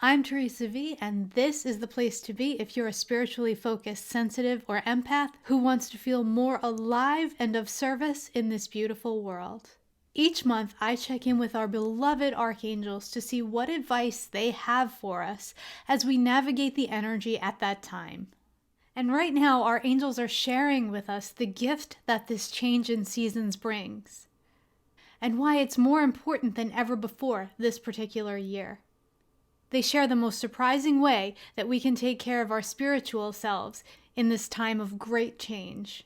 I'm Theresa V, and this is the place to be if you're a spiritually focused, sensitive, or empath who wants to feel more alive and of service in this beautiful world. Each month, I check in with our beloved archangels to see what advice they have for us as we navigate the energy at that time. And right now, our angels are sharing with us the gift that this change in seasons brings, and why it's more important than ever before this particular year. They share the most surprising way that we can take care of our spiritual selves in this time of great change.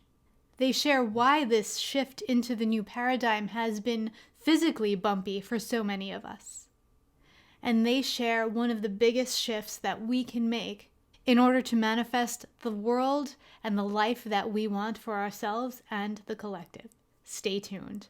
They share why this shift into the new paradigm has been physically bumpy for so many of us. And they share one of the biggest shifts that we can make in order to manifest the world and the life that we want for ourselves and the collective. Stay tuned.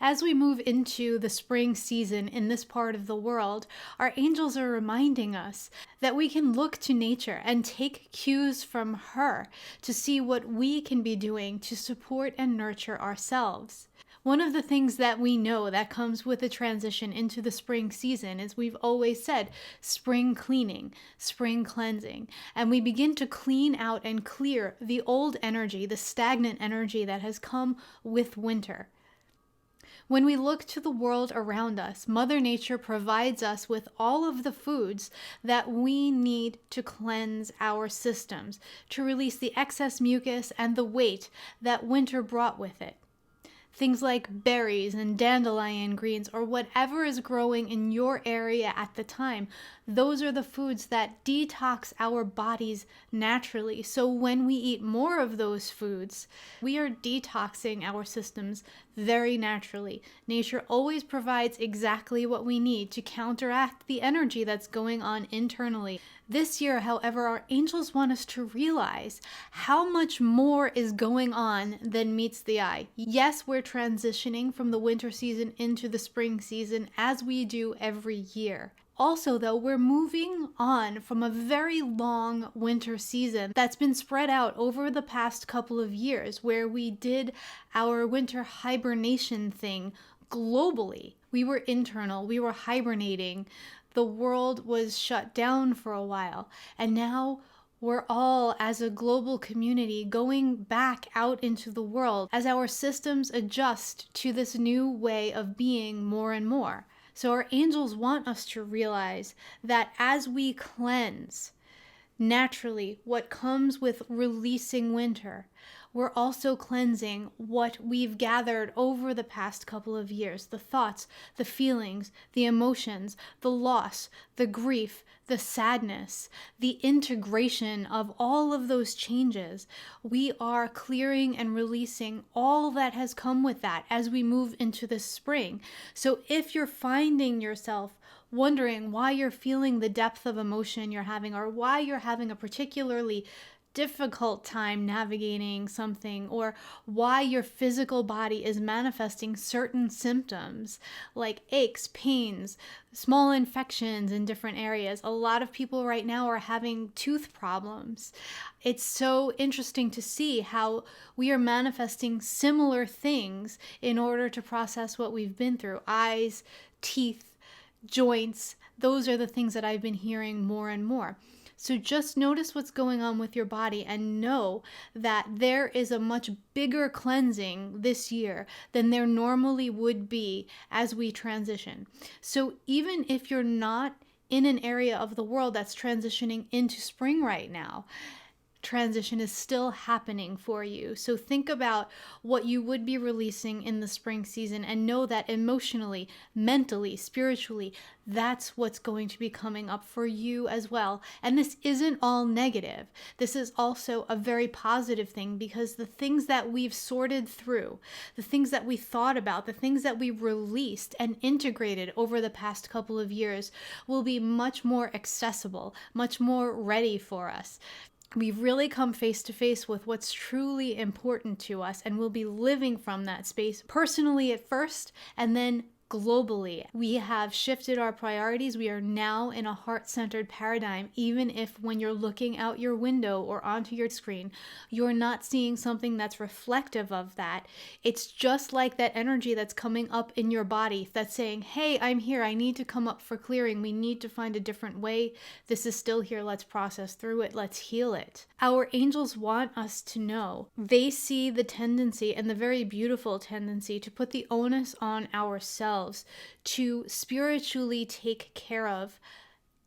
As we move into the spring season in this part of the world, our angels are reminding us that we can look to nature and take cues from her to see what we can be doing to support and nurture ourselves. One of the things that we know that comes with the transition into the spring season is, we've always said, spring cleaning, spring cleansing, and we begin to clean out and clear the old energy, the stagnant energy that has come with winter. When we look to the world around us, Mother Nature provides us with all of the foods that we need to cleanse our systems, to release the excess mucus and the weight that winter brought with it. Things like berries and dandelion greens, or whatever is growing in your area at the time, those are the foods that detox our bodies naturally. So when we eat more of those foods, we are detoxing our systems very naturally. Nature always provides exactly what we need to counteract the energy that's going on internally. This year, however, our angels want us to realize how much more is going on than meets the eye. Yes, we're transitioning from the winter season into the spring season, as we do every year. Also, though, we're moving on from a very long winter season that's been spread out over the past couple of years, where we did our winter hibernation thing globally. We were internal, we were hibernating. The world was shut down for a while, and now we're all, as a global community, going back out into the world as our systems adjust to this new way of being more and more. So our angels want us to realize that as we cleanse, naturally, what comes with releasing winter, we're also cleansing what we've gathered over the past couple of years. The thoughts, the feelings, the emotions, the loss, the grief, the sadness, the integration of all of those changes. We are clearing and releasing all that has come with that as we move into the spring. So if you're finding yourself wondering why you're feeling the depth of emotion you're having, or why you're having a particularly difficult time navigating something, or why your physical body is manifesting certain symptoms like aches, pains, small infections in different areas. A lot of people right now are having tooth problems. It's so interesting to see how we are manifesting similar things in order to process what we've been through. Eyes, teeth, joints, those are the things that I've been hearing more and more. So just notice what's going on with your body and know that there is a much bigger cleansing this year than there normally would be as we transition. So even if you're not in an area of the world that's transitioning into spring right now, transition is still happening for you. So think about what you would be releasing in the spring season and know that emotionally, mentally, spiritually, that's what's going to be coming up for you as well. And this isn't all negative. This is also a very positive thing, because the things that we've sorted through, the things that we thought about, the things that we released and integrated over the past couple of years will be much more accessible, much more ready for us. We've really come face to face with what's truly important to us, and we'll be living from that space personally at first, and then globally. We have shifted our priorities. We are now in a heart-centered paradigm, even if when you're looking out your window or onto your screen, you're not seeing something that's reflective of that. It's just like that energy that's coming up in your body that's saying, hey, I'm here. I need to come up for clearing. We need to find a different way. This is still here. Let's process through it. Let's heal it. Our angels want us to know. They see the tendency, and the very beautiful tendency, to put the onus on ourselves to spiritually take care of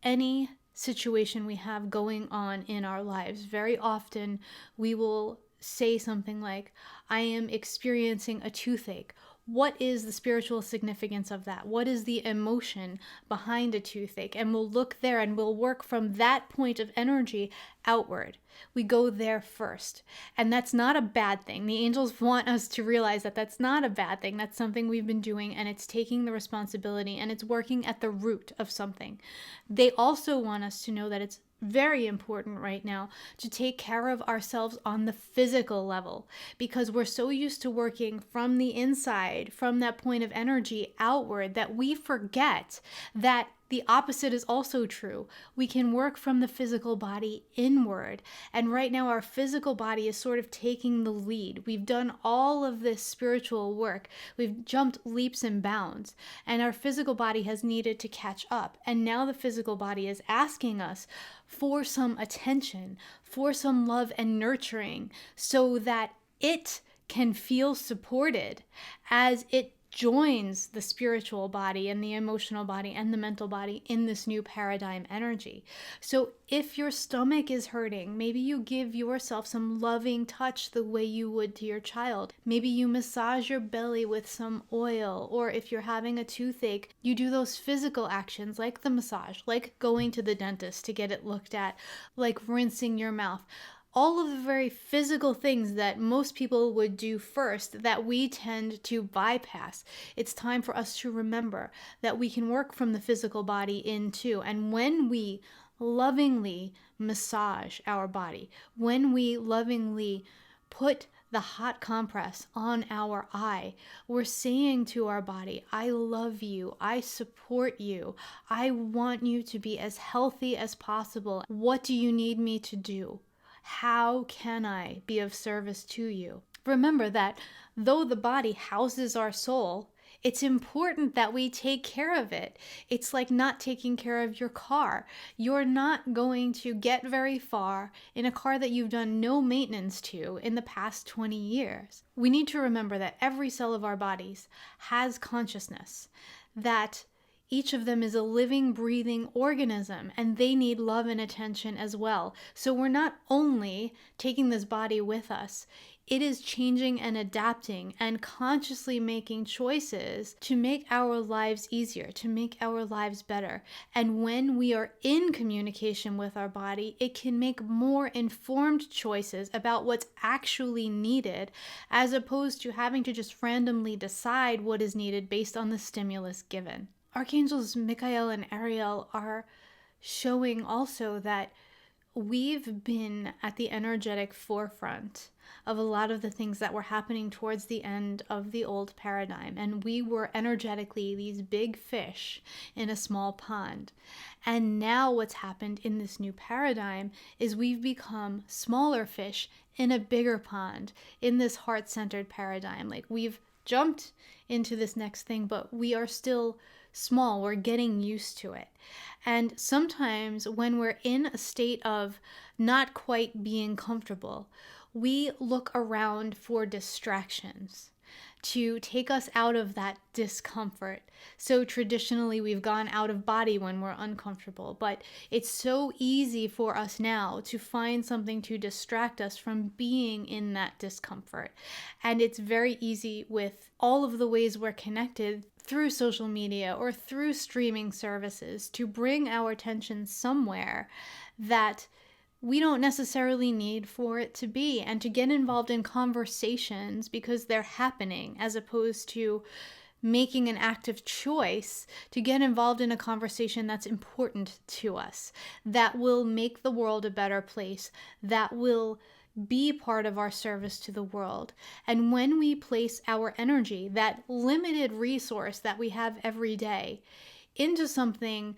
any situation we have going on in our lives. Very often we will say something like, I am experiencing a toothache. What is the spiritual significance of that? What is the emotion behind a toothache? And we'll look there and we'll work from that point of energy outward. We go there first. And that's not a bad thing. The angels want us to realize that that's not a bad thing. That's something we've been doing, and it's taking the responsibility, and it's working at the root of something. They also want us to know that it's very important right now to take care of ourselves on the physical level, because we're so used to working from the inside, from that point of energy outward, that we forget that the opposite is also true. We can work from the physical body inward. And right now our physical body is sort of taking the lead. We've done all of this spiritual work. We've jumped leaps and bounds, and our physical body has needed to catch up. And now the physical body is asking us for some attention, for some love and nurturing, so that it can feel supported as it joins the spiritual body and the emotional body and the mental body in this new paradigm energy. So if your stomach is hurting, maybe you give yourself some loving touch the way you would to your child. Maybe you massage your belly with some oil, or if you're having a toothache, you do those physical actions like the massage, like going to the dentist to get it looked at, like rinsing your mouth. All of the very physical things that most people would do first that we tend to bypass. It's time for us to remember that we can work from the physical body in too. And when we lovingly massage our body, when we lovingly put the hot compress on our eye, we're saying to our body, I love you, I support you, I want you to be as healthy as possible. What do you need me to do? How can I be of service to you? Remember that though the body houses our soul, it's important that we take care of it. It's like not taking care of your car. You're not going to get very far in a car that you've done no maintenance to in the past 20 years. We need to remember that every cell of our bodies has consciousness, that each of them is a living, breathing organism, and they need love and attention as well. So we're not only taking this body with us, it is changing and adapting and consciously making choices to make our lives easier, to make our lives better. And when we are in communication with our body, it can make more informed choices about what's actually needed, as opposed to having to just randomly decide what is needed based on the stimulus given. Archangels Michael and Ariel are showing also that we've been at the energetic forefront of a lot of the things that were happening towards the end of the old paradigm. And we were energetically these big fish in a small pond. And now what's happened in this new paradigm is we've become smaller fish in a bigger pond in this heart-centered paradigm. Like, we've jumped into this next thing, but we are still small. We're getting used to it. And sometimes when we're in a state of not quite being comfortable, we look around for distractions to take us out of that discomfort. So traditionally we've gone out of body when we're uncomfortable, but it's so easy for us now to find something to distract us from being in that discomfort. And it's very easy with all of the ways we're connected through social media or through streaming services to bring our attention somewhere that we don't necessarily need for it to be, and to get involved in conversations because they're happening, as opposed to making an active choice to get involved in a conversation that's important to us, that will make the world a better place, that will be part of our service to the world. And when we place our energy, that limited resource that we have every day, into something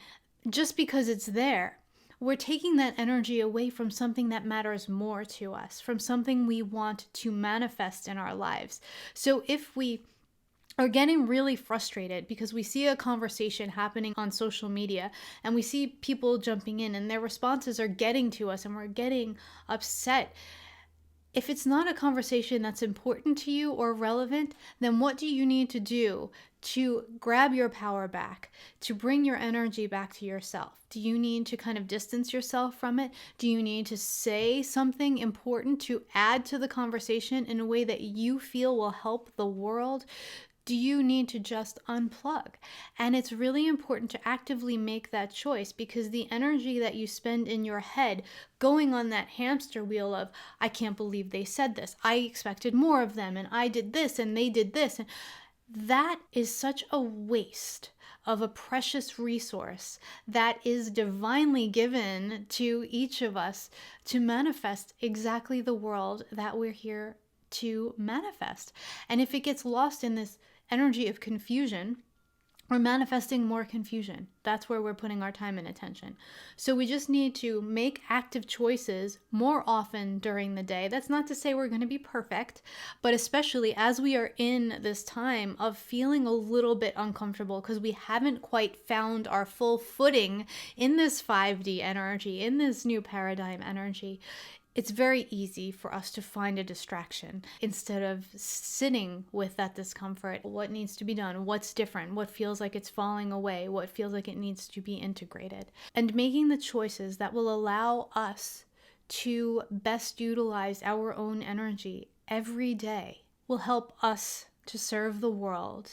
just because it's there, we're taking that energy away from something that matters more to us, from something we want to manifest in our lives. So if we are getting really frustrated because we see a conversation happening on social media and we see people jumping in and their responses are getting to us and we're getting upset, if it's not a conversation that's important to you or relevant, then what do you need to do to grab your power back, to bring your energy back to yourself? Do you need to kind of distance yourself from it? Do you need to say something important to add to the conversation in a way that you feel will help the world? Do you need to just unplug? And it's really important to actively make that choice, because the energy that you spend in your head going on that hamster wheel of, I can't believe they said this, I expected more of them, and I did this and they did this, and that is such a waste of a precious resource that is divinely given to each of us to manifest exactly the world that we're here to manifest. And if it gets lost in this energy of confusion, we're manifesting more confusion. That's where we're putting our time and attention. So we just need to make active choices more often during the day. That's not to say we're going to be perfect, but especially as we are in this time of feeling a little bit uncomfortable because we haven't quite found our full footing in this 5D energy, in this new paradigm energy, it's very easy for us to find a distraction instead of sitting with that discomfort. What needs to be done? What's different? What feels like it's falling away? What feels like it needs to be integrated? And making the choices that will allow us to best utilize our own energy every day will help us to serve the world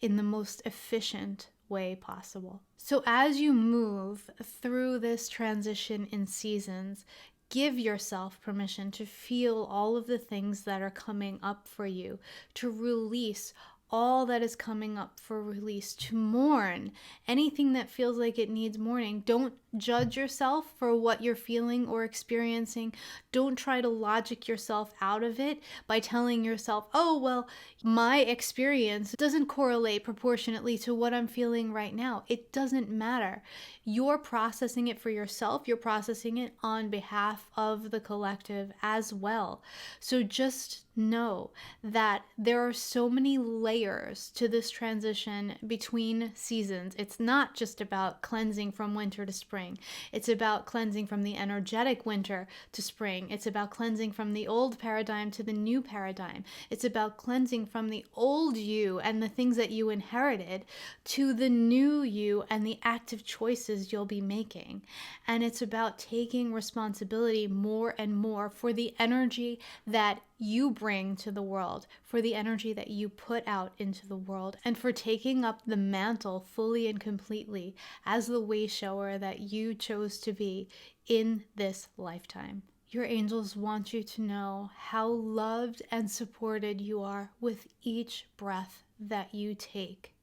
in the most efficient way possible. So as you move through this transition in seasons, give yourself permission to feel all of the things that are coming up for you, to release all that is coming up for release, to mourn anything that feels like it needs mourning. Don't judge yourself for what you're feeling or experiencing. Don't try to logic yourself out of it by telling yourself, oh, well, my experience doesn't correlate proportionately to what I'm feeling right now. It doesn't matter. You're processing it for yourself. You're processing it on behalf of the collective as well. So just know that there are so many layers to this transition between seasons. It's not just about cleansing from winter to spring. It's about cleansing from the energetic winter to spring. It's about cleansing from the old paradigm to the new paradigm. It's about cleansing from the old you and the things that you inherited to the new you and the active choices you'll be making. And it's about taking responsibility more and more for the energy that you bring to the world, for the energy that you put out into the world, and for taking up the mantle fully and completely as the way shower that you chose to be in this lifetime. Your angels want you to know how loved and supported you are with each breath that you take.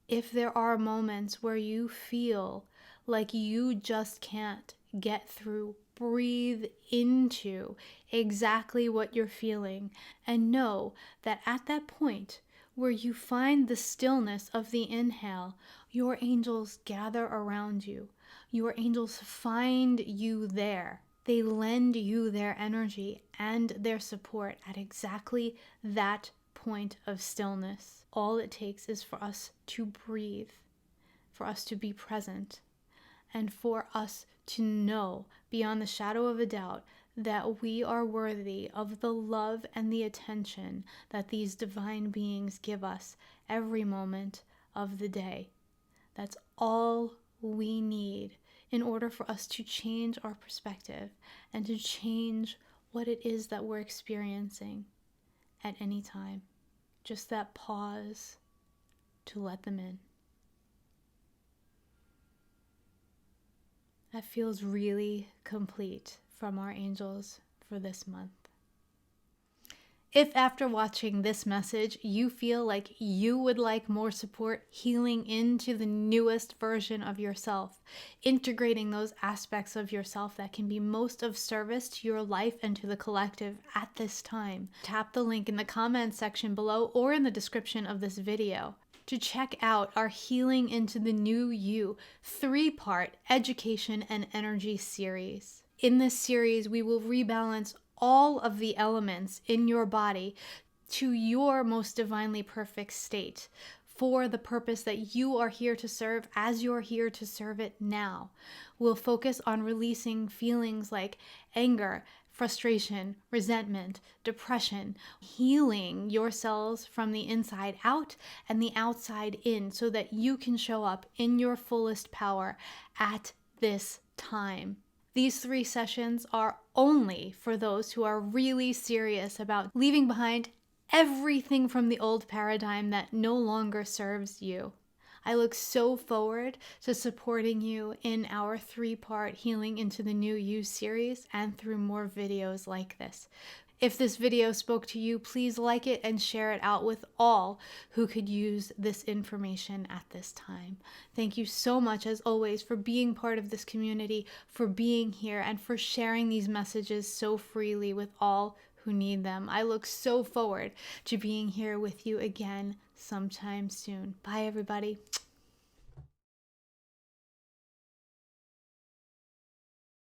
If there are moments where you feel like you just can't get through, breathe into exactly what you're feeling and know that at that point where you find the stillness of the inhale, your angels gather around you. Your angels find you there. They lend you their energy and their support at exactly that point of stillness. All it takes is for us to breathe, for us to be present, and for us to know beyond the shadow of a doubt that we are worthy of the love and the attention that these divine beings give us every moment of the day. That's all we need in order for us to change our perspective and to change what it is that we're experiencing at any time. Just that pause to let them in. That feels really complete from our angels for this month. If after watching this message you feel like you would like more support healing into the newest version of yourself, integrating those aspects of yourself that can be most of service to your life and to the collective at this time, tap the link in the comments section below or in the description of this video to check out our Healing into the New You 3-part education and energy series. In this series, we will rebalance all of the elements in your body to your most divinely perfect state for the purpose that you are here to serve as you're here to serve it now. We'll focus on releasing feelings like anger, frustration, resentment, depression, healing yourselves from the inside out and the outside in so that you can show up in your fullest power at this time. These 3 sessions are only for those who are really serious about leaving behind everything from the old paradigm that no longer serves you. I look so forward to supporting you in our 3-part Healing into the New You series and through more videos like this. If this video spoke to you, please like it and share it out with all who could use this information at this time. Thank you so much, as always, for being part of this community, for being here, and for sharing these messages so freely with all who need them. I look so forward to being here with you again sometime soon. Bye, everybody.